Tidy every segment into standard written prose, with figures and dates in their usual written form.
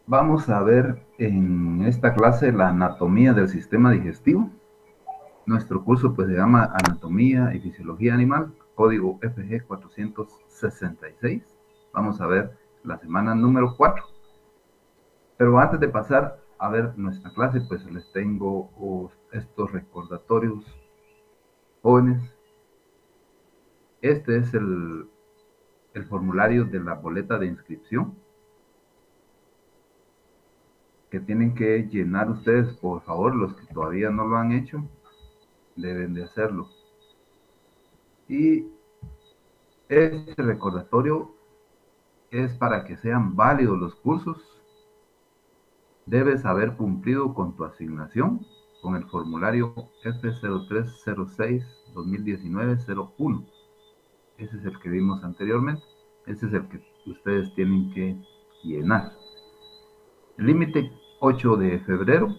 Vamos a ver en esta clase la anatomía del sistema digestivo. Nuestro curso pues se llama Anatomía y Fisiología Animal, código FG 466. Vamos a ver la semana número 4. Pero antes de pasar a ver nuestra clase, pues les tengo estos recordatorios jóvenes. Este es el formulario de la boleta de inscripción que tienen que llenar ustedes, por favor, los que todavía no lo han hecho, deben de hacerlo. Y este recordatorio es para que sean válidos los cursos. Debes haber cumplido con tu asignación con el formulario F0306-2019-01. Ese es el que vimos anteriormente. Ese es el que ustedes tienen que llenar. El límite 8 de febrero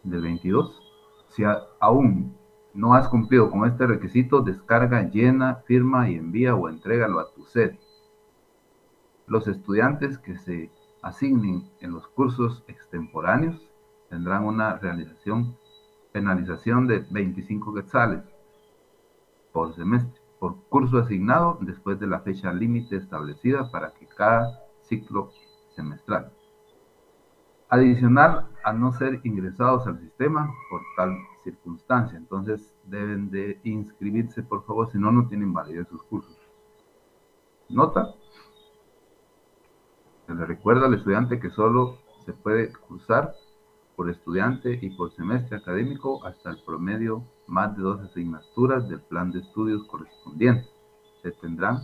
del 22. Si aún no has cumplido con este requisito, descarga, llena, firma y envía o entrégalo a tu sede. Los estudiantes que se asignen en los cursos extemporáneos tendrán una penalización de 25 quetzales por semestre, por curso asignado después de la fecha límite establecida para que cada ciclo semestral. Adicional a no ser ingresados al sistema por tal circunstancia. Entonces deben de inscribirse, por favor, si no, no tienen validez sus cursos. Nota, se le recuerda al estudiante que solo se puede cursar por estudiante y por semestre académico hasta el promedio más de 2 asignaturas del plan de estudios correspondiente. Se tendrán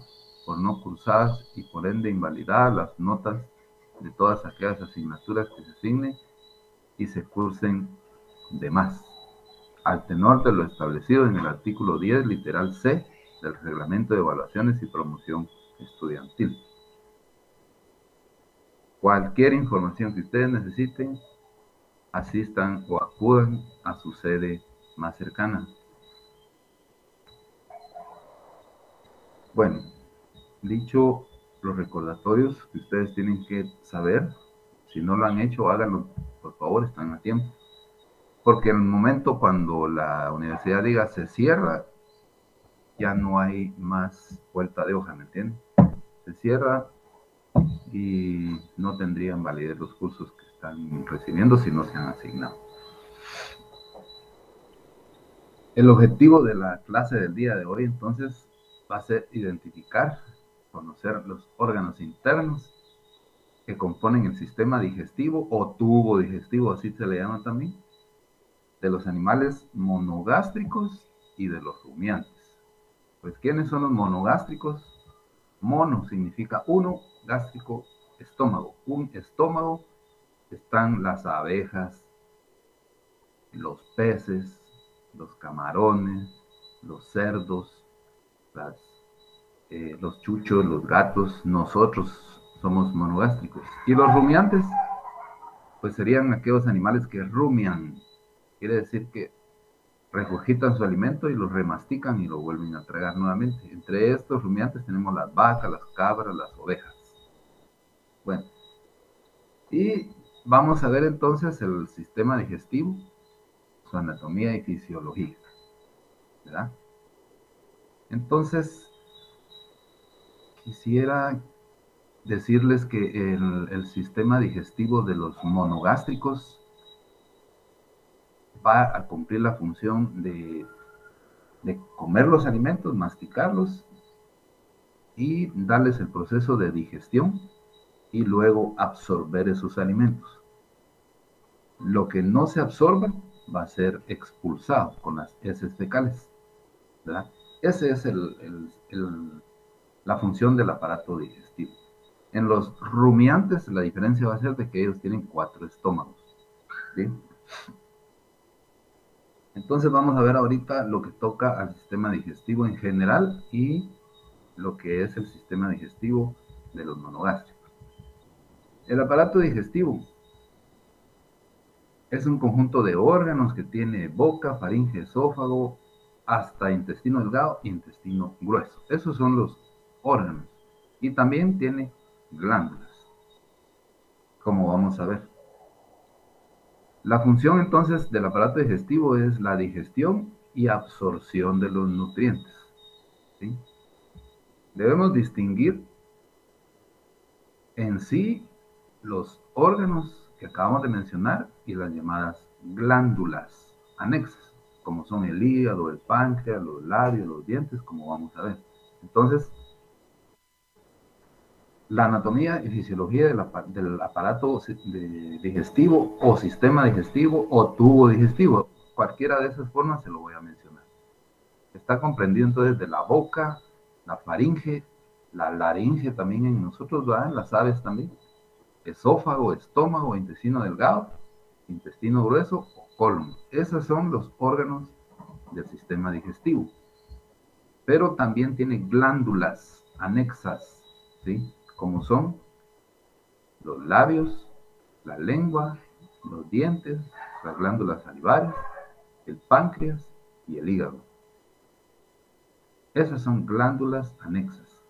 por no cursadas y por ende invalidadas las notas de todas aquellas asignaturas que se asignen y se cursen de más, al tenor de lo establecido en el artículo 10, literal C, del Reglamento de Evaluaciones y Promoción Estudiantil. Cualquier información que ustedes necesiten, asistan o acudan a su sede más cercana. Bueno, dicho los recordatorios que ustedes tienen que saber, si no lo han hecho, háganlo, por favor, están a tiempo. Porque en el momento cuando la universidad diga se cierra, ya no hay más vuelta de hoja, ¿me entienden? Se cierra y no tendrían validez los cursos que están recibiendo si no se han asignado. El objetivo de la clase del día de hoy, entonces, va a ser identificar, conocer los órganos internos que componen el sistema digestivo o tubo digestivo, así se le llama también, de los animales monogástricos y de los rumiantes. Pues, ¿quiénes son los monogástricos? Mono significa uno, gástrico, estómago. Un estómago están las abejas, los peces, los camarones, los cerdos, los chuchos, los gatos. Nosotros somos monogástricos. Y los rumiantes, pues serían aquellos animales que rumian. Quiere decir que regurgitan su alimento y lo remastican y lo vuelven a tragar nuevamente. Entre estos rumiantes tenemos las vacas, las cabras, las ovejas. Bueno, y vamos a ver entonces el sistema digestivo, su anatomía y fisiología, ¿verdad? Entonces, quisiera decirles que el sistema digestivo de los monogástricos va a cumplir la función de comer los alimentos, masticarlos y darles el proceso de digestión y luego absorber esos alimentos. Lo que no se absorba va a ser expulsado con las heces fecales, ¿verdad? Esa es la función del aparato digestivo. En los rumiantes la diferencia va a ser de que ellos tienen 4 estómagos, ¿sí? Entonces vamos a ver ahorita lo que toca al sistema digestivo en general y lo que es el sistema digestivo de los monogástricos. El aparato digestivo es un conjunto de órganos que tiene boca, faringe, esófago, hasta intestino delgado e intestino grueso. Esos son los órganos. Y también tiene glándulas. como vamos a ver. La función entonces del aparato digestivo es la digestión y absorción de los nutrientes, ¿sí? Debemos distinguir en sí los órganos que acabamos de mencionar y las llamadas glándulas anexas, como son el hígado, el páncreas, los labios, los dientes, como vamos a ver. Entonces, la anatomía y fisiología del aparato digestivo o sistema digestivo o tubo digestivo, cualquiera de esas formas se lo voy a mencionar. Está comprendido entonces de la boca, la faringe, la laringe también en nosotros, ¿verdad? En las aves también, esófago, estómago, intestino delgado, intestino grueso o colon. Esos son los órganos del sistema digestivo. Pero también tiene glándulas anexas, ¿sí? Como son los labios, la lengua, los dientes, las glándulas salivales, el páncreas y el hígado. Esas son glándulas anexas.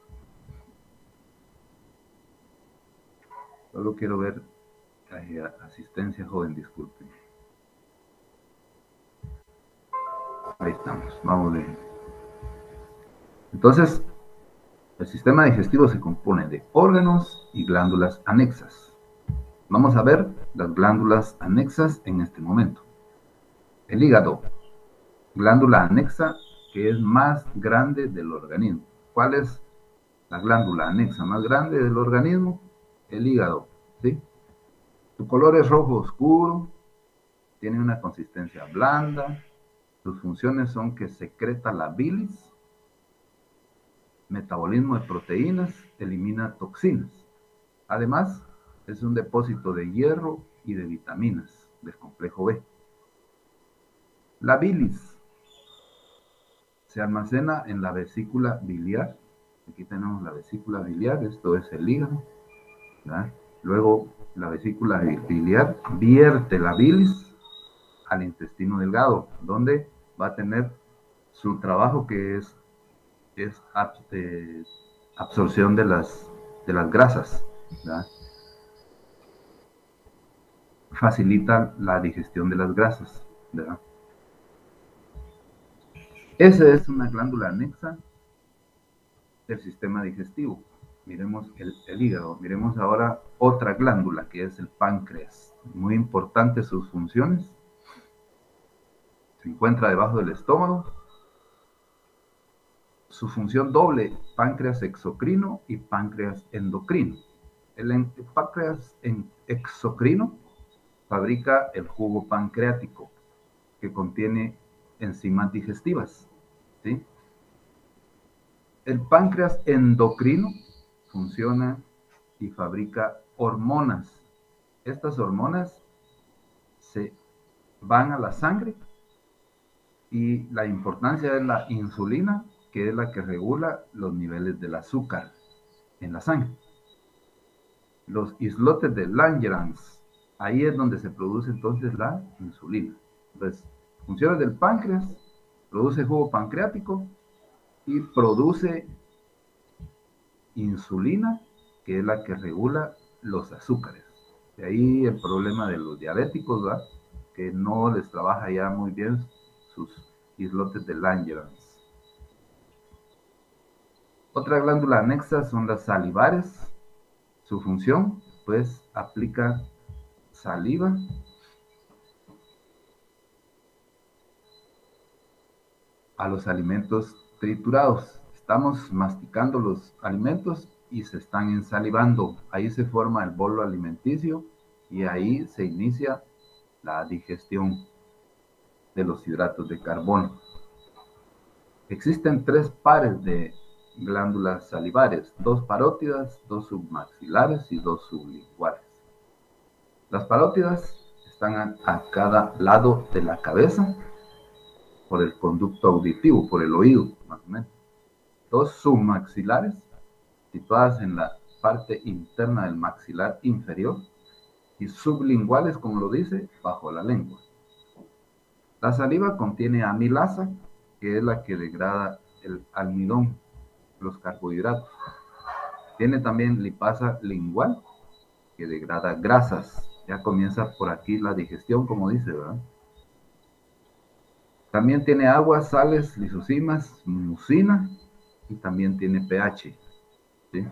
Solo quiero ver asistencia, joven, disculpen. Ahí estamos, vamos bien. Entonces, el sistema digestivo se compone de órganos y glándulas anexas. Vamos a ver las glándulas anexas en este momento. El hígado, glándula anexa que es más grande del organismo. ¿Cuál es la glándula anexa más grande del organismo? El hígado, ¿sí? Su color es rojo oscuro, tiene una consistencia blanda, sus funciones son que secreta la bilis, metabolismo de proteínas, elimina toxinas. Además, es un depósito de hierro y de vitaminas del complejo B. La bilis se almacena en la vesícula biliar. Aquí tenemos la vesícula biliar, esto es el hígado, ¿verdad? Luego, la vesícula biliar vierte la bilis al intestino delgado, donde va a tener su trabajo que es absorción de las grasas, ¿verdad? Facilita la digestión de las grasas, ¿verdad? Esa es una glándula anexa del sistema digestivo. Miremos el hígado. Miremos ahora otra glándula que es el páncreas. Muy importante sus funciones. Se encuentra debajo del estómago. Su función doble, páncreas exocrino y páncreas endocrino. El páncreas exocrino fabrica el jugo pancreático que contiene enzimas digestivas, ¿sí? El páncreas endocrino funciona y fabrica hormonas. Estas hormonas se van a la sangre y la importancia es la insulina, que es la que regula los niveles del azúcar en la sangre. Los islotes de Langerhans, ahí es donde se produce entonces la insulina. Entonces, funciones del páncreas, produce jugo pancreático y produce insulina, que es la que regula los azúcares. De ahí el problema de los diabéticos, ¿verdad? Que no les trabaja ya muy bien sus islotes de Langerhans. Otra glándula anexa son las salivares. Su función, pues, aplica saliva a los alimentos triturados. Estamos masticando los alimentos y se están ensalivando. Ahí se forma el bolo alimenticio y ahí se inicia la digestión de los hidratos de carbono. Existen 3 pares de glándulas salivares, 2 parótidas, 2 submaxilares y 2 sublinguales. Las parótidas están a cada lado de la cabeza por el conducto auditivo, por el oído, más o menos. 2 submaxilares, situadas en la parte interna del maxilar inferior, y sublinguales, como lo dice, bajo la lengua. La saliva contiene amilasa, que es la que degrada el almidón, los carbohidratos. Tiene también lipasa lingual, que degrada grasas. Ya comienza por aquí la digestión, como dice, ¿verdad? También tiene agua, sales, lisosimas, mucina y también tiene pH. ¿Sí?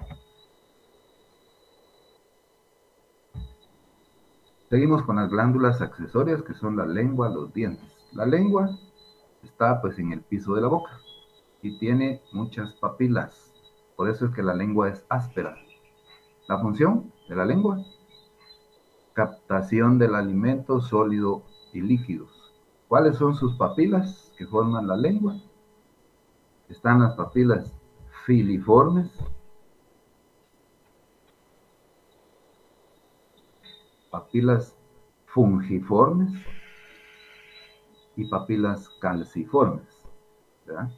Seguimos con las glándulas accesorias, que son la lengua, los dientes. La lengua está pues en el piso de la boca y tiene muchas papilas. Por eso es que la lengua es áspera. La función de la lengua: captación del alimento sólido y líquidos. ¿Cuáles son sus papilas que forman la lengua? Están las papilas filiformes, papilas fungiformes y papilas calciformes, ¿verdad?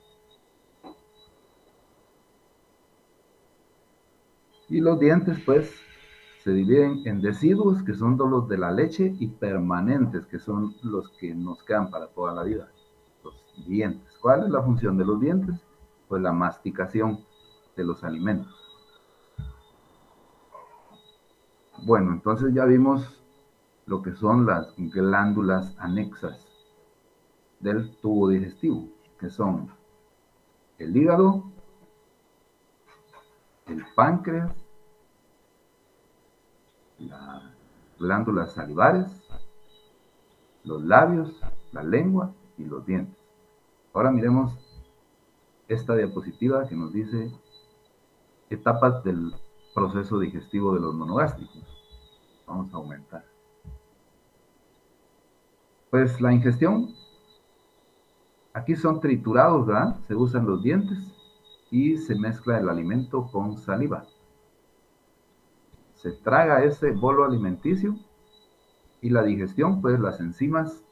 Y los dientes, pues, se dividen en deciduos, que son los de la leche, y permanentes, que son los que nos quedan para toda la vida. Los dientes. ¿Cuál es la función de los dientes? Pues la masticación de los alimentos. Bueno, entonces ya vimos lo que son las glándulas anexas del tubo digestivo, que son el hígado, el páncreas, las glándulas salivares, los labios, la lengua y los dientes. Ahora miremos esta diapositiva que nos dice etapas del proceso digestivo de los monogástricos. Vamos a aumentar. Pues la ingestión, aquí son triturados, ¿verdad? Se usan los dientes y se mezcla el alimento con saliva. Se traga ese bolo alimenticio y la digestión, pues las enzimas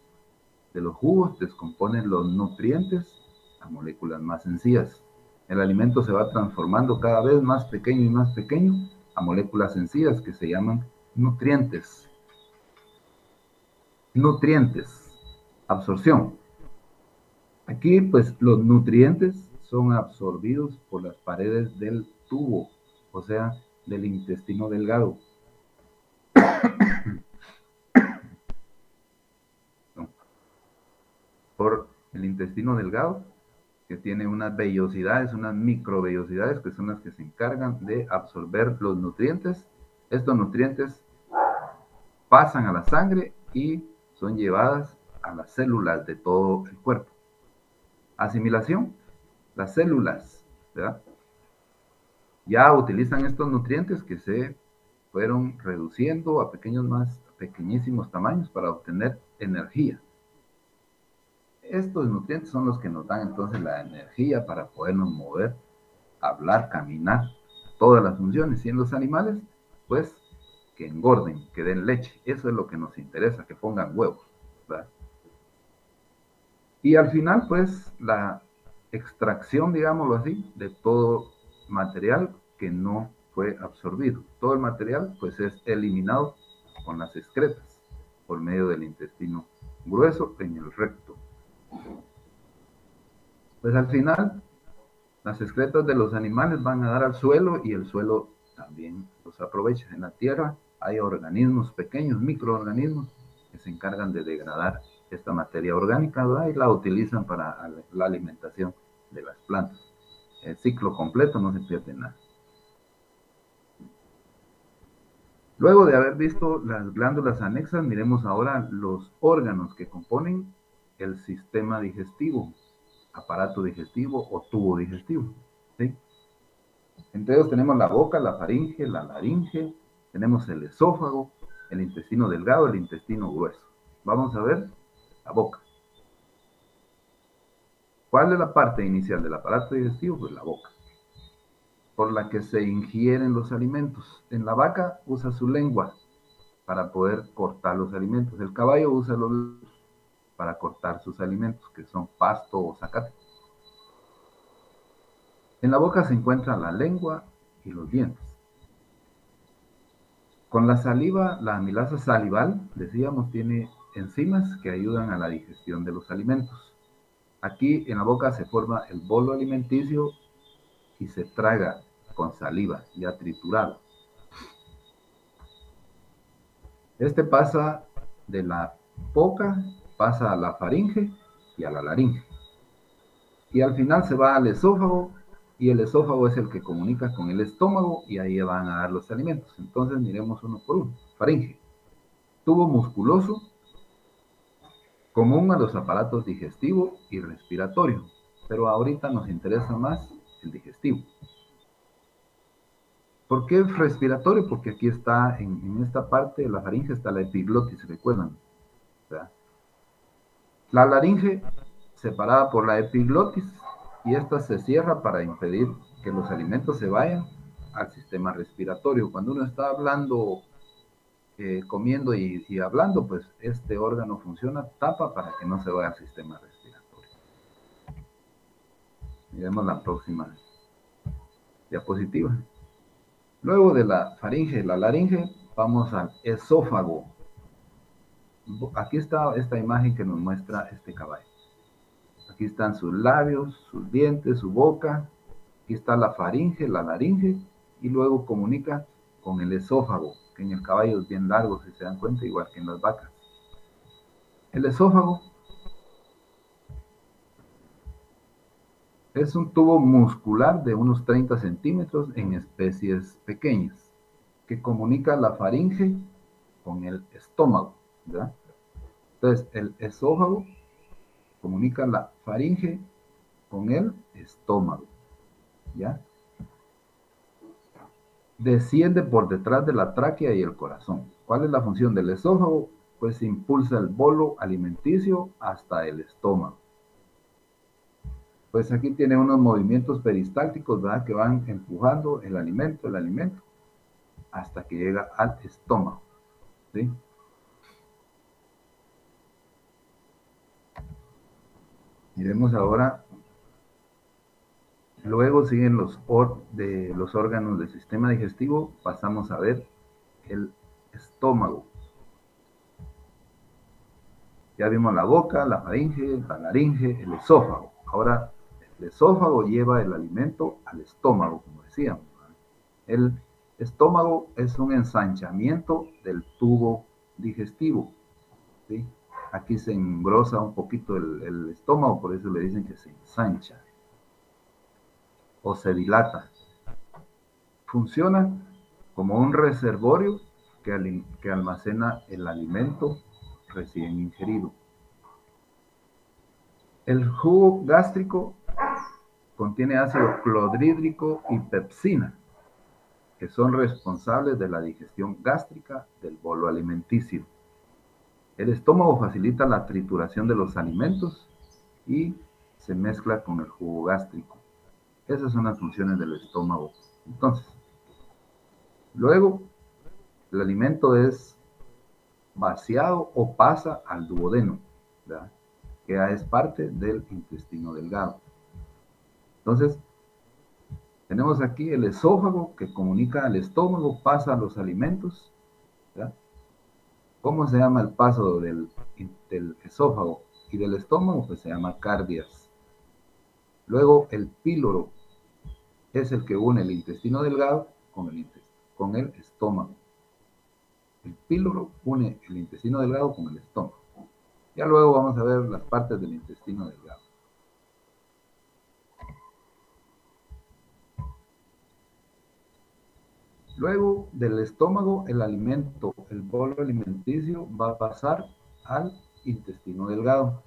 de los jugos descomponen los nutrientes a moléculas más sencillas. El alimento se va transformando cada vez más pequeño y más pequeño a moléculas sencillas que se llaman nutrientes. Nutrientes. Absorción. Aquí, pues, los nutrientes son absorbidos por las paredes del tubo, o sea, del intestino delgado. Por el intestino delgado, que tiene unas vellosidades, unas microvellosidades, que son las que se encargan de absorber los nutrientes. Estos nutrientes pasan a la sangre y son llevadas a las células de todo el cuerpo. Asimilación, las células, ¿verdad? Ya utilizan estos nutrientes que se fueron reduciendo a pequeñísimos tamaños para obtener energía. Estos nutrientes son los que nos dan entonces la energía para podernos mover, hablar, caminar, todas las funciones. Y en los animales, pues, que engorden, que den leche. Eso es lo que nos interesa, que pongan huevos, ¿verdad? Y al final, pues, la extracción, digámoslo así, de todo material que no fue absorbido. Todo el material, pues, es eliminado con las excretas por medio del intestino grueso en el recto. Pues al final, las excretas de los animales van a dar al suelo y el suelo también los aprovecha. En la tierra hay organismos pequeños, microorganismos, que se encargan de degradar esta materia orgánica, ¿verdad? Y la utilizan para la alimentación de las plantas. El ciclo completo, no se pierde nada. Luego de haber visto las glándulas anexas, miremos ahora los órganos que componen el sistema digestivo, aparato digestivo o tubo digestivo, ¿sí? Entre ellos tenemos la boca, la faringe, la laringe, tenemos el esófago, el intestino delgado, el intestino grueso. Vamos a ver la boca. ¿Cuál es la parte inicial del aparato digestivo? Pues la boca, por la que se ingieren los alimentos. En la vaca usa su lengua para poder cortar los alimentos. El caballo usa los dedos para cortar sus alimentos, que son pasto o zacate. En la boca se encuentra la lengua y los dientes. Con la saliva, la amilasa salival, decíamos, tiene enzimas que ayudan a la digestión de los alimentos. Aquí en la boca se forma el bolo alimenticio y se traga con saliva ya triturado. Este pasa de la boca, pasa a la faringe y a la laringe. Y al final se va al esófago, y el esófago es el que comunica con el estómago, y ahí van a dar los alimentos. Entonces miremos uno por uno. Faringe, tubo musculoso, común a los aparatos digestivo y respiratorio, pero ahorita nos interesa más el digestivo. ¿Por qué respiratorio? Porque aquí está, en esta parte de la faringe está la epiglotis, ¿recuerdan? ¿Verdad? La laringe separada por la epiglotis, y esta se cierra para impedir que los alimentos se vayan al sistema respiratorio. Cuando uno está hablando, comiendo y hablando, pues este órgano funciona, tapa para que no se vaya al sistema respiratorio. Miremos la próxima diapositiva. Luego de la faringe y la laringe, vamos al esófago. Aquí está esta imagen que nos muestra este caballo. Aquí están sus labios, sus dientes, su boca. Aquí está la faringe, la laringe, y luego comunica con el esófago, que en el caballo es bien largo, si se dan cuenta, igual que en las vacas. El esófago es un tubo muscular de unos 30 centímetros en especies pequeñas, que comunica la faringe con el estómago, ¿verdad? Entonces, el esófago comunica la faringe con el estómago, ¿ya? Desciende por detrás de la tráquea y el corazón. ¿Cuál es la función del esófago? Pues impulsa el bolo alimenticio hasta el estómago. Pues aquí tiene unos movimientos peristálticos, ¿verdad? Que van empujando el alimento, hasta que llega al estómago, ¿sí? Miremos ahora, luego siguen los órganos del sistema digestivo, pasamos a ver el estómago. Ya vimos la boca, la faringe, la laringe, el esófago. Ahora, el esófago lleva el alimento al estómago, como decíamos. El estómago es un ensanchamiento del tubo digestivo, ¿sí? Aquí se engrosa un poquito el estómago, por eso le dicen que se ensancha o se dilata. Funciona como un reservorio que almacena el alimento recién ingerido. El jugo gástrico contiene ácido clorhídrico y pepsina, que son responsables de la digestión gástrica del bolo alimenticio. El estómago facilita la trituración de los alimentos y se mezcla con el jugo gástrico. Esas son las funciones del estómago. Entonces, luego el alimento es vaciado o pasa al duodeno, ¿verdad? Que es parte del intestino delgado. Entonces, tenemos aquí el esófago que comunica al estómago, pasa a los alimentos, ¿verdad? ¿Cómo se llama el paso del esófago y del estómago? Pues se llama cardias. Luego el píloro es el que une el intestino delgado con el estómago. El píloro une el intestino delgado con el estómago. Ya luego vamos a ver las partes del intestino delgado. Luego del estómago, el alimento, el bolo alimenticio va a pasar al intestino delgado.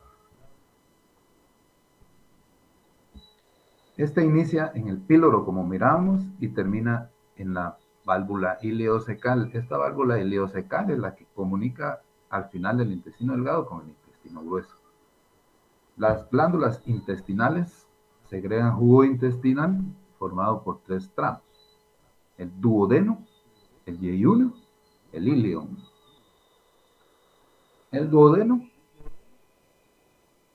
Este inicia en el píloro, como miramos, y termina en la válvula ileocecal. Esta válvula ileocecal es la que comunica al final del intestino delgado con el intestino grueso. Las glándulas intestinales segregan jugo intestinal formado por 3 tramos: el duodeno, el yeyuno, el ileón. El duodeno,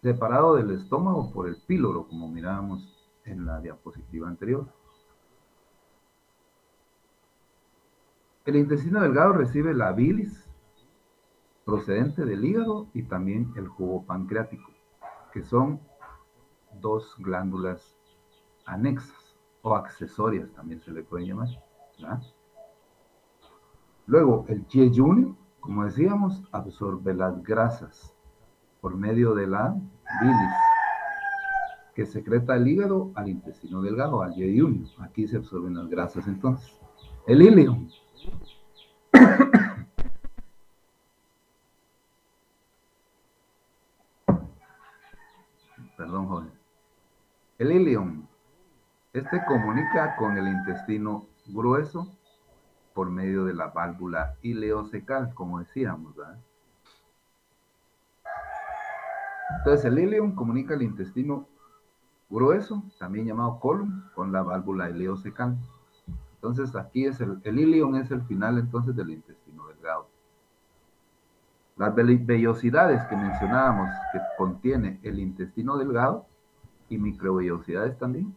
separado del estómago por el píloro, como mirábamos en la diapositiva anterior. El intestino delgado recibe la bilis procedente del hígado y también el jugo pancreático, que son 2 glándulas anexas o accesorias, también se le puede llamar, ¿verdad? Luego el yeyuno Como decíamos, absorbe las grasas por medio de la bilis, que secreta el hígado al intestino delgado, al yeyunio. Aquí se absorben las grasas entonces. El ilium. Perdón, joven. El ilium. Este comunica con el intestino grueso por medio de la válvula ileocecal, como decíamos, ¿verdad? Entonces el ilium comunica el intestino grueso, también llamado colon, con la válvula ileocecal. Entonces aquí es el ilium es el final entonces del intestino delgado. Las vellosidades que mencionábamos que contiene el intestino delgado y microvellosidades también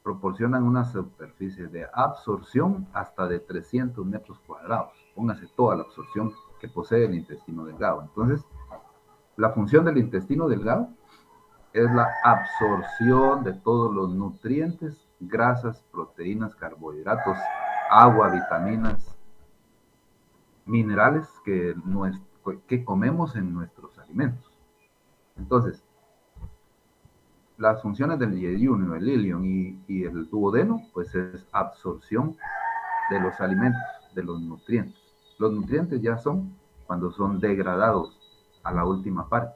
proporcionan una superficie de absorción hasta de 300 metros cuadrados. Póngase toda la absorción que posee el intestino delgado. Entonces, la función del intestino delgado es la absorción de todos los nutrientes, grasas, proteínas, carbohidratos, agua, vitaminas, minerales que comemos en nuestros alimentos. Entonces, las funciones del yeyunio, el ilium y el duodeno, pues es absorción de los alimentos, de los nutrientes. Los nutrientes ya son cuando son degradados a la última parte.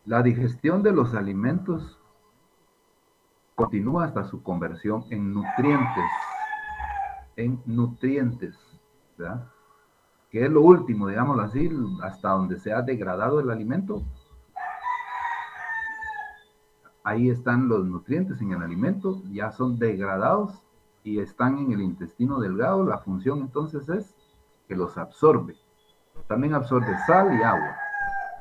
La digestión de los alimentos continúa hasta su conversión en nutrientes, ¿verdad? Que es lo último, digámoslo así, hasta donde se ha degradado el alimento. Ahí están los nutrientes en el alimento, ya son degradados y están en el intestino delgado. La función entonces es que los absorbe. También absorbe sal y agua,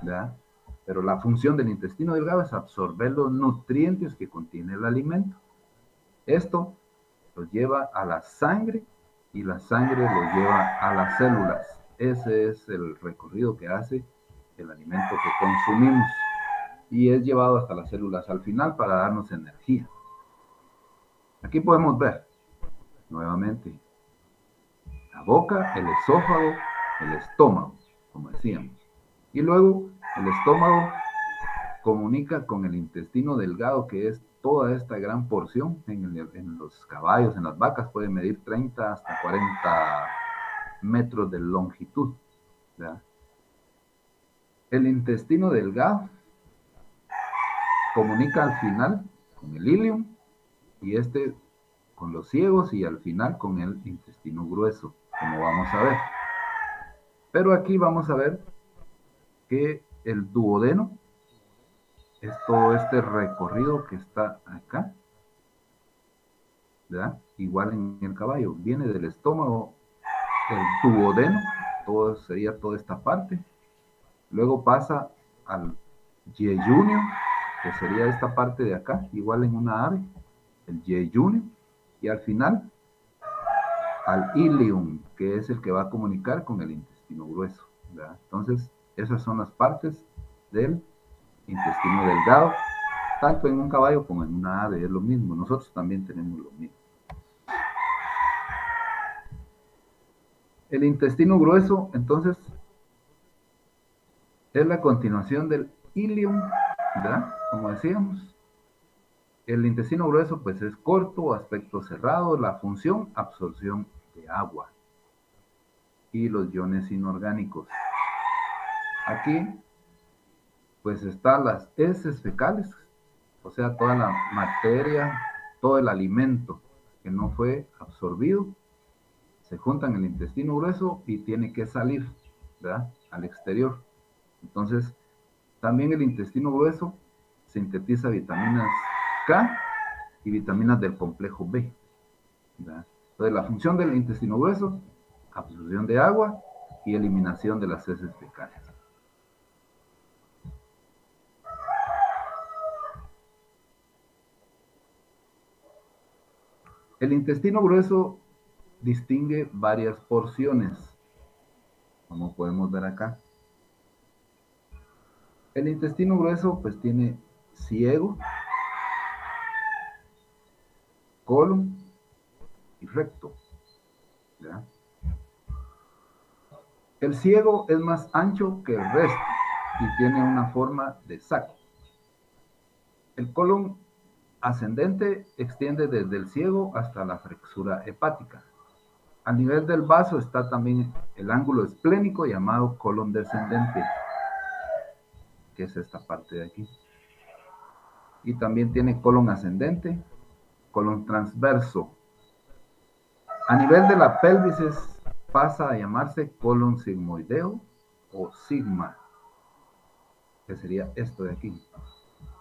¿verdad? Pero la función del intestino delgado es absorber los nutrientes que contiene el alimento. Esto los lleva a la sangre y la sangre los lleva a las células. Ese es el recorrido que hace el alimento que consumimos y es llevado hasta las células al final para darnos energía. Aquí podemos ver nuevamente la boca, el esófago, el estómago, como decíamos. Y luego el estómago comunica con el intestino delgado, que es toda esta gran porción. En los caballos, en las vacas, puede medir 30 hasta 40 metros de longitud, ¿verdad? El intestino delgado comunica al final con el ilium y este con los ciegos y al final con el intestino grueso, como vamos a ver. Pero aquí vamos a ver que el duodeno es todo este recorrido que está acá, ¿verdad? Igual en el caballo, viene del estómago, el duodeno, todo sería toda esta parte, luego pasa al yeyunio, que sería esta parte de acá, igual en una ave, el yeyunio, y al final al ilium, que es el que va a comunicar con el intestino grueso, ¿verdad? Entonces, esas son las partes del intestino delgado, tanto en un caballo como en una ave, es lo mismo, nosotros también tenemos lo mismo. El intestino grueso, entonces, es la continuación del ilium, ¿verdad? Como decíamos, el intestino grueso pues es corto, aspecto cerrado, la función, absorción de agua y los iones inorgánicos. Aquí pues están las heces fecales, o sea, toda la materia, todo el alimento que no fue absorbido, se junta en el intestino grueso y tiene que salir, ¿verdad? Al exterior. Entonces, también el intestino grueso sintetiza vitaminas K y vitaminas del complejo B, ¿verdad? Entonces, la función del intestino grueso, absorción de agua y eliminación de las heces fecales. El intestino grueso distingue varias porciones, como podemos ver acá. El intestino grueso pues tiene ciego, colon y recto, ¿verdad? El ciego es más ancho que el resto y tiene una forma de saco. El colon ascendente extiende desde el ciego hasta la flexura hepática. A nivel del vaso está también el ángulo esplénico llamado colon descendente, que es esta parte de aquí. Y también tiene colon ascendente, colon transverso. A nivel de la pelvis pasa a llamarse colon sigmoideo o sigma, que sería esto de aquí,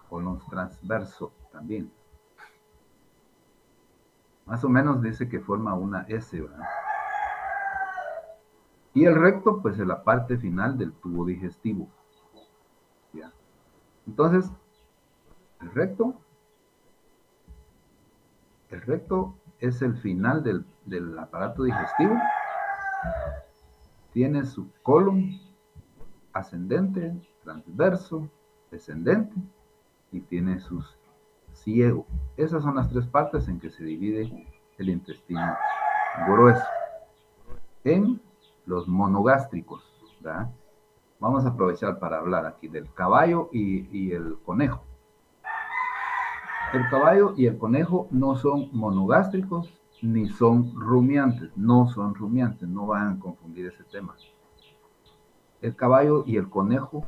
colon transverso también. Más o menos dice que forma una S, ¿verdad? Y el recto, pues es la parte final del tubo digestivo. ¿Ya? Entonces, el recto es el final del aparato digestivo. Tiene su colon ascendente, transverso, descendente y tiene sus ciego. Esas son las tres partes en que se divide el intestino grueso. En los monogástricos, ¿verdad? Vamos a aprovechar para hablar aquí del caballo y el conejo. El caballo y el conejo no son monogástricos ni son rumiantes, no van a confundir ese tema. El caballo y el conejo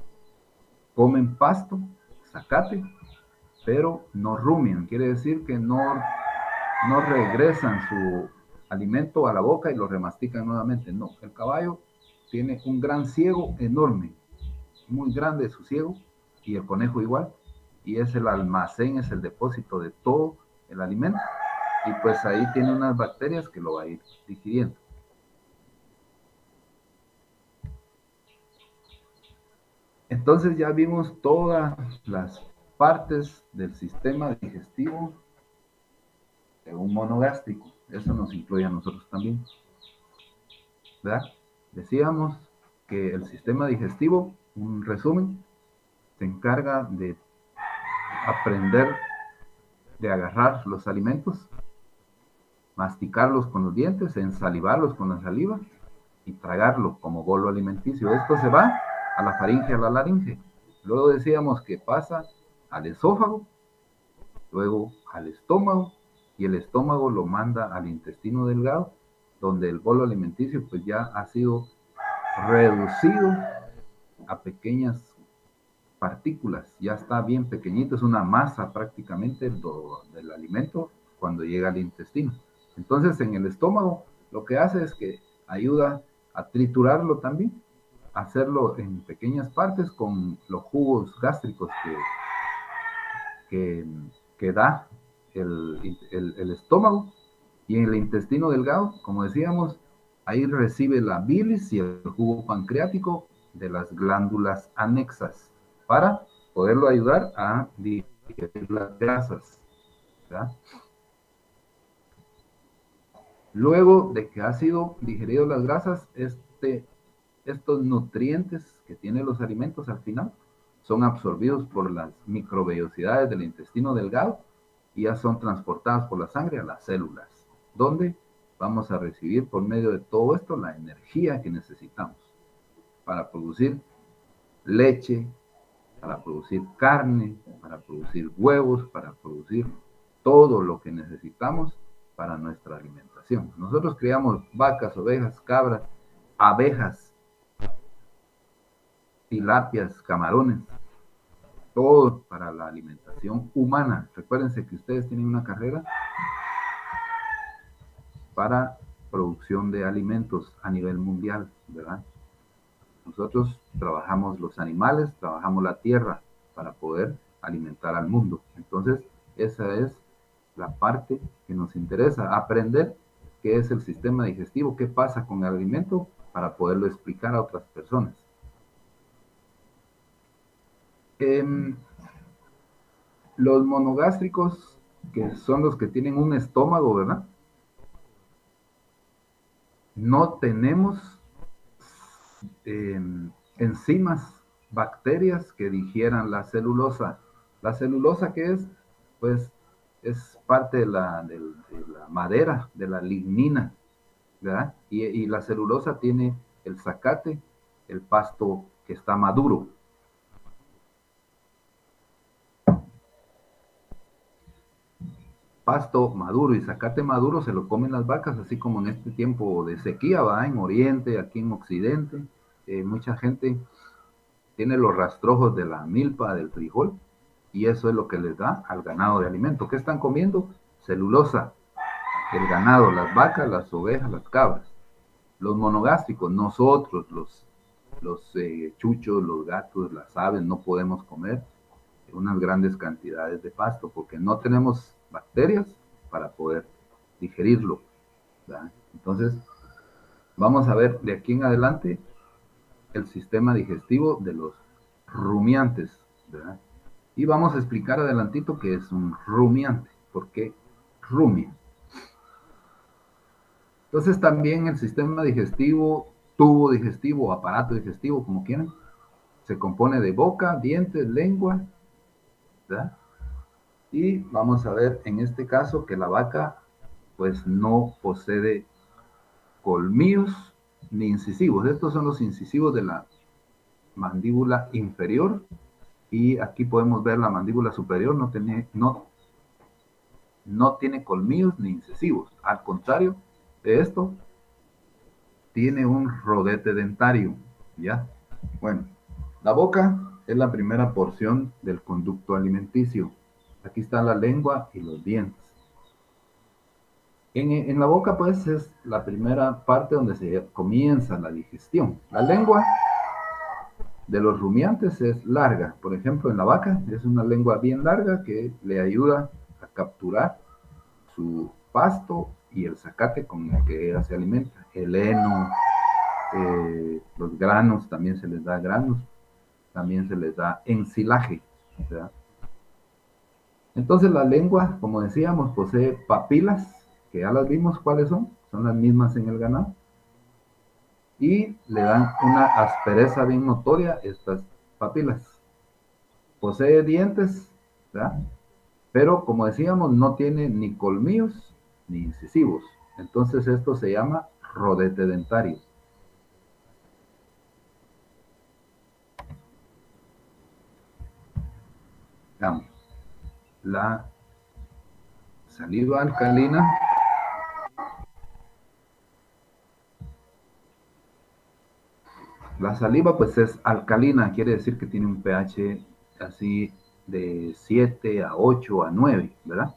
comen pasto, zacate, pero no rumian, quiere decir que no regresan su alimento a la boca y lo remastican nuevamente, no. El caballo tiene un gran ciego enorme, muy grande su ciego, y el conejo igual, y es el almacén, es el depósito de todo el alimento, y pues ahí tiene unas bacterias que lo va a ir digiriendo. Entonces ya vimos todas las partes del sistema digestivo de un monogástrico. Eso nos incluye a nosotros también, ¿verdad? Decíamos que el sistema digestivo, un resumen, se encarga de aprender, de agarrar los alimentos, masticarlos con los dientes, ensalivarlos con la saliva y tragarlo como bolo alimenticio. Esto se va a la faringe, a la laringe. Luego decíamos que pasa al esófago, luego al estómago, y el estómago lo manda al intestino delgado, donde el bolo alimenticio pues ya ha sido reducido a pequeñas partículas, ya está bien pequeñito, es una masa prácticamente del alimento cuando llega al intestino. Entonces en el estómago lo que hace es que ayuda a triturarlo también, a hacerlo en pequeñas partes con los jugos gástricos que da el estómago, y en el intestino delgado, como decíamos, ahí recibe la bilis y el jugo pancreático de las glándulas anexas para poderlo ayudar a digerir las grasas, ¿verdad? Luego de que ha sido digerido las grasas, estos nutrientes que tienen los alimentos al final son absorbidos por las microvellosidades del intestino delgado y ya son transportadas por la sangre a las células, donde vamos a recibir por medio de todo esto la energía que necesitamos para producir leche, para producir carne, para producir huevos, para producir todo lo que necesitamos para nuestra alimentación. Nosotros criamos vacas, ovejas, cabras, abejas, tilapias, camarones, todo para la alimentación humana. Recuérdense que ustedes tienen una carrera para producción de alimentos a nivel mundial, ¿verdad? Nosotros trabajamos los animales, trabajamos la tierra para poder alimentar al mundo. Entonces, esa es la parte que nos interesa, aprender qué es el sistema digestivo, qué pasa con el alimento para poderlo explicar a otras personas. Los monogástricos, que son los que tienen un estómago, ¿verdad? No tenemos enzimas, bacterias que digieran la celulosa. La celulosa, ¿qué es? Pues es parte de la madera, de la lignina, ¿verdad? Y la celulosa tiene el zacate, el pasto que está maduro. Pasto maduro y zacate maduro se lo comen las vacas, así como en este tiempo de sequía, va en Oriente, aquí en Occidente. Mucha gente tiene los rastrojos de la milpa, del frijol, y eso es lo que les da al ganado de alimento. ¿Qué están comiendo? Celulosa. El ganado, las vacas, las ovejas, las cabras. Los monogástricos, nosotros, los chuchos, los gatos, las aves, no podemos comer unas grandes cantidades de pasto porque no tenemos bacterias para poder digerirlo, ¿verdad? Entonces, vamos a ver de aquí en adelante el sistema digestivo de los rumiantes, ¿verdad? Y vamos a explicar adelantito qué es un rumiante, por qué rumia. Entonces también el sistema digestivo, tubo digestivo, aparato digestivo, como quieran, se compone de boca, dientes, lengua, ¿verdad? Y vamos a ver en este caso que la vaca pues no posee colmillos ni incisivos. Estos son los incisivos de la mandíbula inferior y aquí podemos ver la mandíbula superior, no tiene colmillos ni incisivos. Al contrario de esto, tiene un rodete dentario, ¿ya? Bueno, la boca es la primera porción del conducto alimenticio. Aquí está la lengua y los dientes. En la boca, pues, es la primera parte donde se comienza la digestión. La lengua de los rumiantes es larga. Por ejemplo, en la vaca es una lengua bien larga que le ayuda a capturar su pasto y el zacate con el que ella se alimenta. El heno, los granos, también se les da granos, también se les da ensilaje, ¿verdad? Entonces la lengua, como decíamos, posee papilas, que ya las vimos cuáles son las mismas en el ganado, y le dan una aspereza bien notoria estas papilas. Posee dientes, ¿verdad? Pero como decíamos, no tiene ni colmillos ni incisivos. Entonces esto se llama rodete dentario. Veamos. La saliva alcalina La saliva pues es alcalina, quiere decir que tiene un pH así de 7 a 8 a 9, ¿verdad?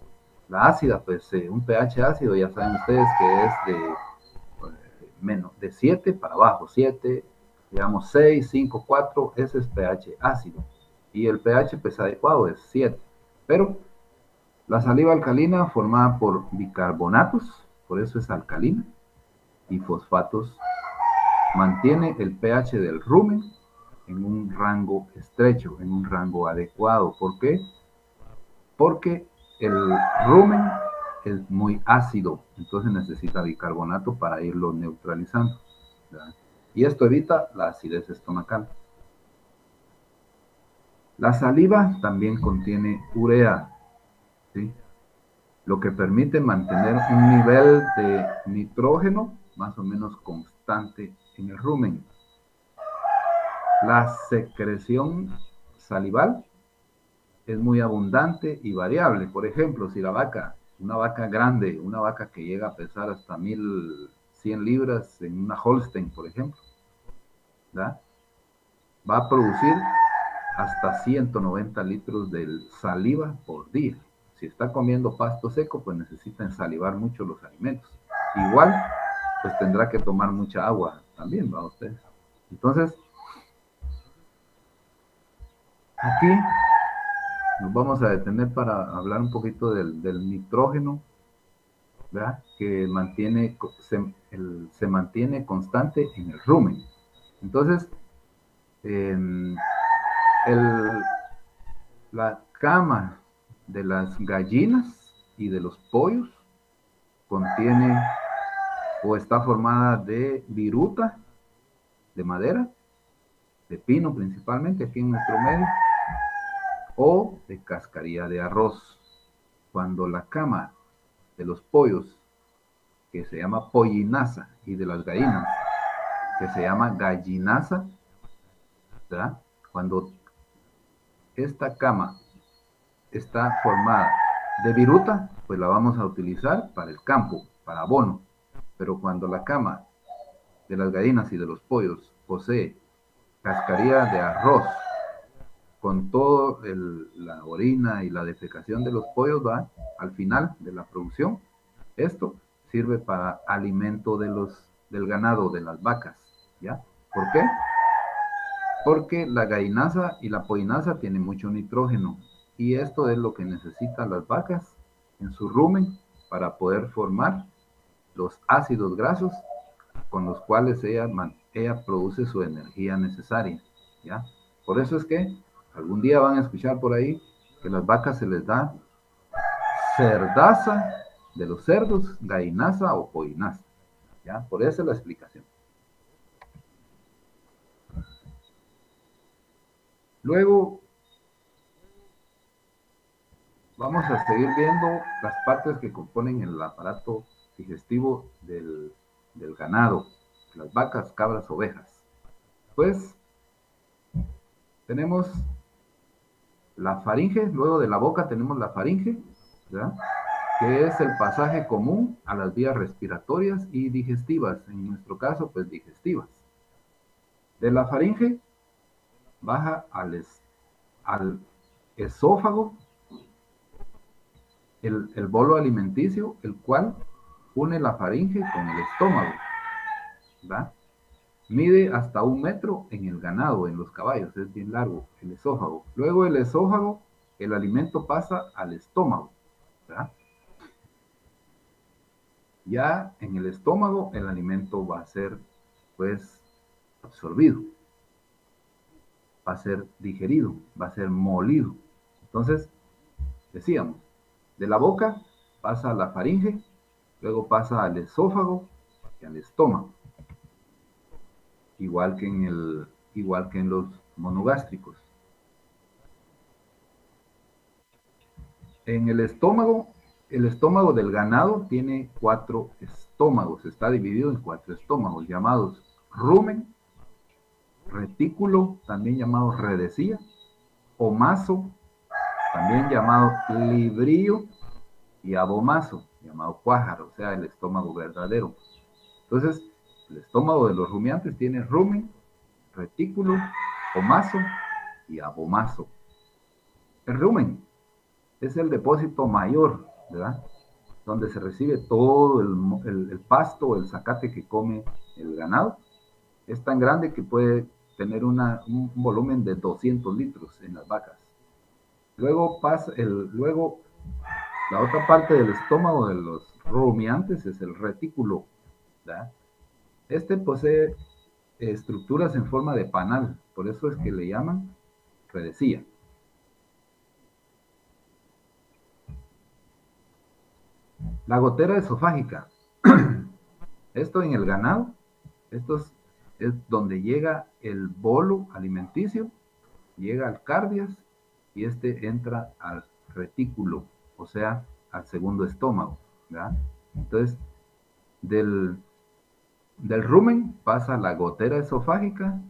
La ácida pues un pH ácido, ya saben ustedes que es de menos de 7 para abajo, 7, digamos 6, 5, 4, ese es pH ácido. Y el pH pues adecuado es 7. Pero la saliva alcalina formada por bicarbonatos, por eso es alcalina, y fosfatos mantiene el pH del rumen en un rango estrecho, en un rango adecuado. ¿Por qué? Porque el rumen es muy ácido, entonces necesita bicarbonato para irlo neutralizando, ¿verdad? Y esto evita la acidez estomacal. La saliva también contiene urea, ¿sí? Lo que permite mantener un nivel de nitrógeno más o menos constante en el rumen. La secreción salival es muy abundante y variable. Por ejemplo, si una vaca grande, una vaca que llega a pesar hasta 1100 libras en una Holstein, por ejemplo, ¿verdad? Va a producir hasta 190 litros de saliva por día. Si está comiendo pasto seco, pues necesita ensalivar mucho los alimentos. Igual, pues tendrá que tomar mucha agua también, ¿va ustedes? Entonces, aquí nos vamos a detener para hablar un poquito del nitrógeno, ¿verdad? Que se mantiene constante en el rumen. Entonces, el, la cama de las gallinas y de los pollos contiene o está formada de viruta, de madera, de pino principalmente aquí en nuestro medio, o de cascarilla de arroz. Cuando la cama de los pollos, que se llama pollinaza, y de las gallinas, que se llama gallinaza, ¿verdad? Cuando esta cama está formada de viruta, pues la vamos a utilizar para el campo, para abono. Pero cuando la cama de las gallinas y de los pollos posee cascarilla de arroz, con todo la orina y la defecación de los pollos, ¿va? Al final de la producción, esto sirve para alimento del ganado, de las vacas, ¿ya? ¿Por qué? Porque la gallinaza y la pollinaza tienen mucho nitrógeno y esto es lo que necesitan las vacas en su rumen para poder formar los ácidos grasos con los cuales ella produce su energía necesaria, ¿ya? Por eso es que algún día van a escuchar por ahí que las vacas se les da cerdaza de los cerdos, gallinaza o pollinaza, ¿ya? Por eso es la explicación. Luego vamos a seguir viendo las partes que componen el aparato digestivo del ganado, las vacas, cabras, ovejas. Pues tenemos la faringe, luego de la boca tenemos la faringe, ¿verdad? Que es el pasaje común a las vías respiratorias y digestivas, en nuestro caso, pues digestivas. De la faringe baja al esófago, el bolo alimenticio, el cual une la faringe con el estómago, ¿va? Mide hasta 1 metro en el ganado, en los caballos, es bien largo el esófago. Luego el esófago, el alimento pasa al estómago, ¿verdad? Ya en el estómago el alimento va a ser, pues, absorbido, va a ser digerido, va a ser molido. Entonces, decíamos, de la boca pasa a la faringe, luego pasa al esófago y al estómago, igual que en los monogástricos. En el estómago del ganado tiene 4 estómagos, está dividido en 4 estómagos llamados rumen, retículo, también llamado redecía, omaso, también llamado librillo, y abomaso, llamado cuájaro, o sea, el estómago verdadero. Entonces, el estómago de los rumiantes tiene rumen, retículo, omaso y abomaso. El rumen es el depósito mayor, ¿verdad? Donde se recibe todo el pasto, el zacate que come el ganado. Es tan grande que puede tener un volumen de 200 litros en las vacas. Luego la otra parte del estómago de los rumiantes es el retículo, ¿verdad? Este posee estructuras en forma de panal, por eso es que le llaman redecía. La gotera esofágica. Esto en el ganado, es donde llega el bolo alimenticio, llega al cardias y este entra al retículo, o sea, al segundo estómago, ¿verdad? Entonces, del rumen pasa la gotera esofágica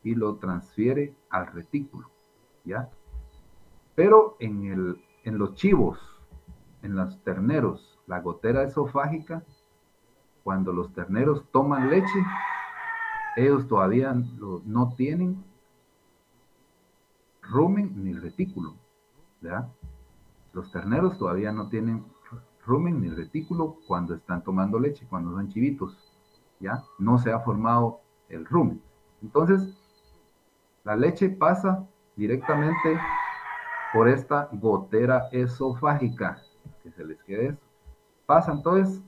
y lo transfiere al retículo, ¿ya? Pero en los chivos, en los terneros, la gotera esofágica, cuando los terneros toman leche, ellos todavía no tienen rumen ni retículo, ¿verdad? Los terneros todavía no tienen rumen ni retículo cuando están tomando leche, cuando son chivitos, ¿ya? No se ha formado el rumen. Entonces, la leche pasa directamente por esta gotera esofágica, que se les quede eso. Pasa entonces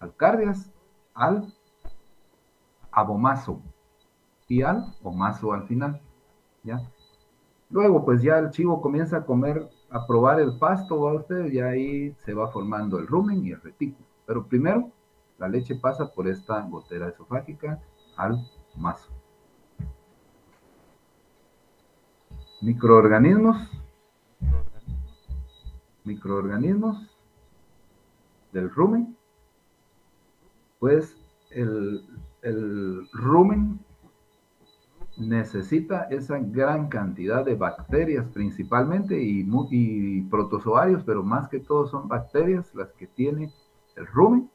al cardias, al abomaso y al omaso al final, ¿ya? Luego, pues ya el chivo comienza a comer, a probar el pasto, ¿va usted? Y ahí se va formando el rumen y el retículo. Pero primero, la leche pasa por esta gotera esofágica al maso. Microorganismos del rumen, pues el rumen necesita esa gran cantidad de bacterias principalmente y protozoarios, pero más que todo son bacterias las que tiene el rumen,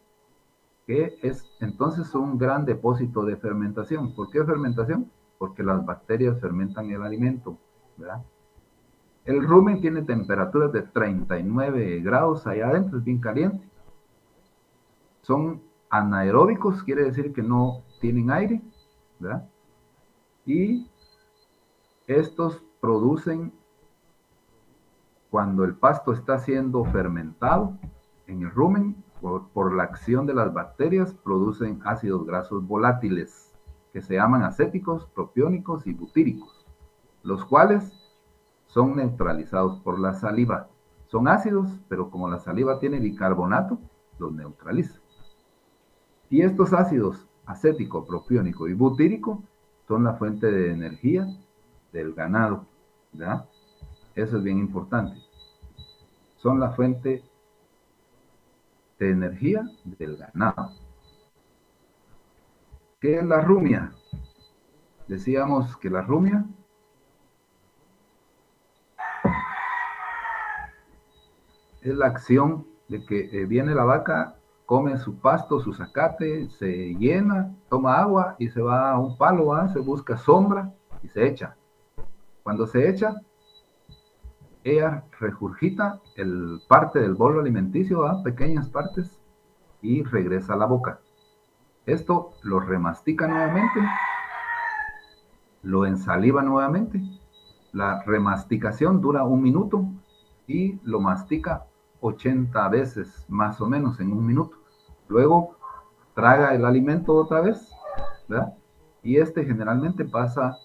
que es entonces un gran depósito de fermentación. ¿Por qué fermentación? Porque las bacterias fermentan el alimento, ¿verdad? El rumen tiene temperaturas de 39 grados allá adentro, es bien caliente. Son anaeróbicos, quiere decir que no tienen aire, ¿verdad? Y estos producen, cuando el pasto está siendo fermentado en el rumen, por la acción de las bacterias, producen ácidos grasos volátiles, que se llaman acéticos, propiónicos y butíricos, los cuales son neutralizados por la saliva. Son ácidos, pero como la saliva tiene bicarbonato, los neutraliza. Y estos ácidos, acético, propiónico y butírico, son la fuente de energía del ganado, ¿verdad? Eso es bien importante. Son la fuente de energía del ganado. ¿Qué es la rumia? Decíamos que la rumia es la acción de que viene la vaca, come su pasto, su zacate, se llena, toma agua y se va a un palo, se busca sombra y se echa. Cuando se echa, ella regurgita parte del bolo alimenticio, pequeñas partes, y regresa a la boca. Esto lo remastica nuevamente, lo ensaliva nuevamente. La remasticación dura 1 minuto y lo mastica 80 veces más o menos en 1 minuto. Luego traga el alimento otra vez, ¿verdad? Y este generalmente pasa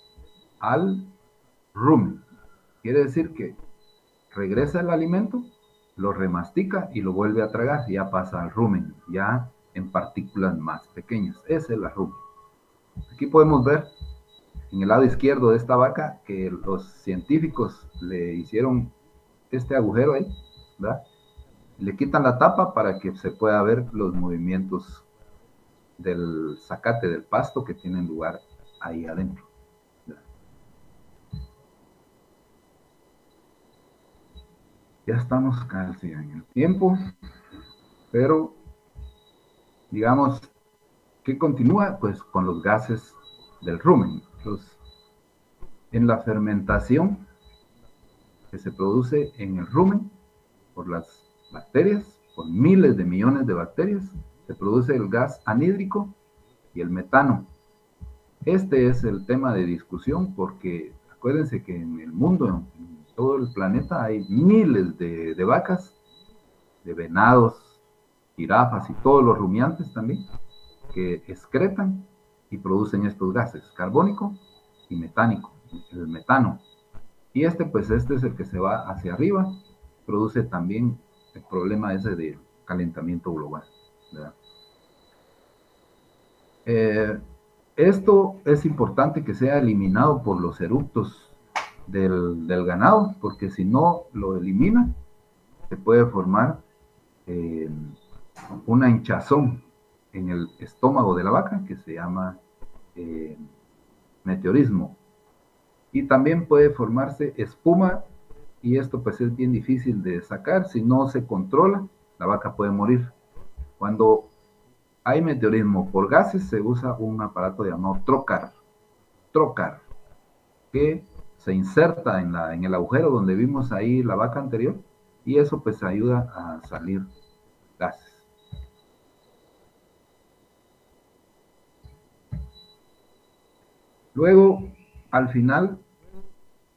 al rumen. Quiere decir que regresa el alimento, lo remastica y lo vuelve a tragar, ya pasa al rumen, ya en partículas más pequeñas. Esa es la rumen. Aquí podemos ver en el lado izquierdo de esta vaca que los científicos le hicieron este agujero ahí, ¿verdad? Le quitan la tapa para que se pueda ver los movimientos del zacate, del pasto que tienen lugar ahí adentro. Ya estamos casi en el tiempo, pero digamos que continúa pues con los gases del rumen. En la fermentación que se produce en el rumen por las bacterias, por miles de millones de bacterias, se produce el gas anhídrico y el metano. Este es el tema de discusión porque acuérdense que en el mundo, en todo el planeta, hay miles de vacas, de venados, jirafas y todos los rumiantes también, que excretan y producen estos gases, carbónico y metánico, el metano. Y pues este es el que se va hacia arriba, produce también el problema ese de calentamiento global, ¿verdad? Esto es importante que sea eliminado por los eructos del ganado, porque si no lo elimina, se puede formar una hinchazón en el estómago de la vaca que se llama meteorismo. Y también puede formarse espuma, y esto pues es bien difícil de sacar. Si no se controla, la vaca puede morir. Cuando hay meteorismo por gases, se usa un aparato llamado trocar, que se inserta en el agujero donde vimos ahí la vaca anterior, y eso pues ayuda a salir gases. Luego, al final,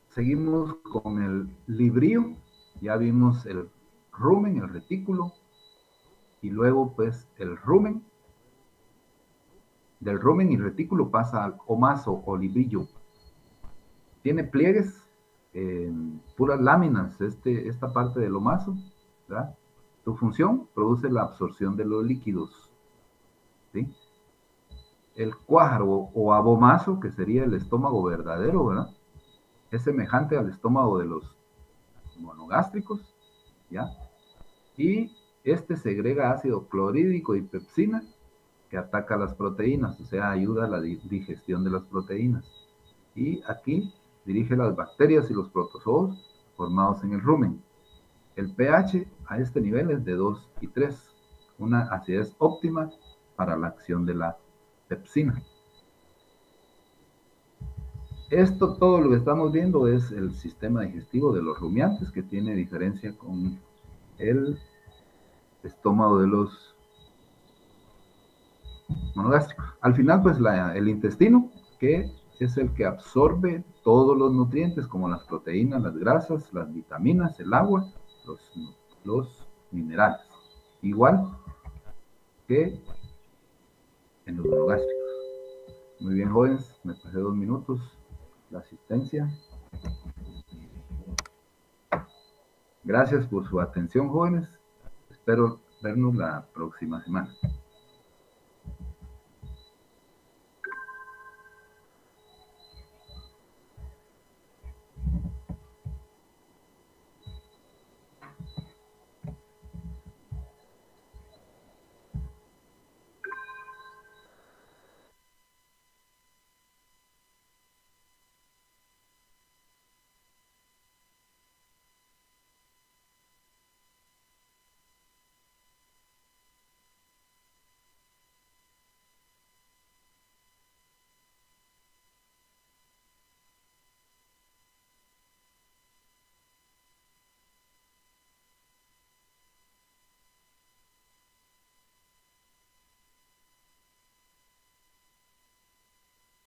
seguimos con el librío. Ya vimos el rumen, el retículo, y luego pues el rumen. Del rumen y retículo pasa al omaso o librillo. Tiene pliegues, puras láminas, esta parte del omaso, ¿verdad? Su función produce la absorción de los líquidos, ¿sí? El cuájaro o abomaso, que sería el estómago verdadero, ¿verdad? Es semejante al estómago de los monogástricos, ¿ya? Y segrega ácido clorhídrico y pepsina, que ataca las proteínas, o sea, ayuda a la digestión de las proteínas. y aquí dirige las bacterias y los protozoos formados en el rumen. El pH a este nivel es de 2 y 3, una acidez óptima para la acción de la pepsina. Esto, todo lo que estamos viendo es el sistema digestivo de los rumiantes, que tiene diferencia con el estómago de los monogástricos. Al final, pues el intestino, que es el que absorbe todos los nutrientes, como las proteínas, las grasas, las vitaminas, el agua, los minerales. Igual que en los monogástricos. Muy bien, jóvenes, me pasé 2 minutos la asistencia. Gracias por su atención, jóvenes. Espero vernos la próxima semana.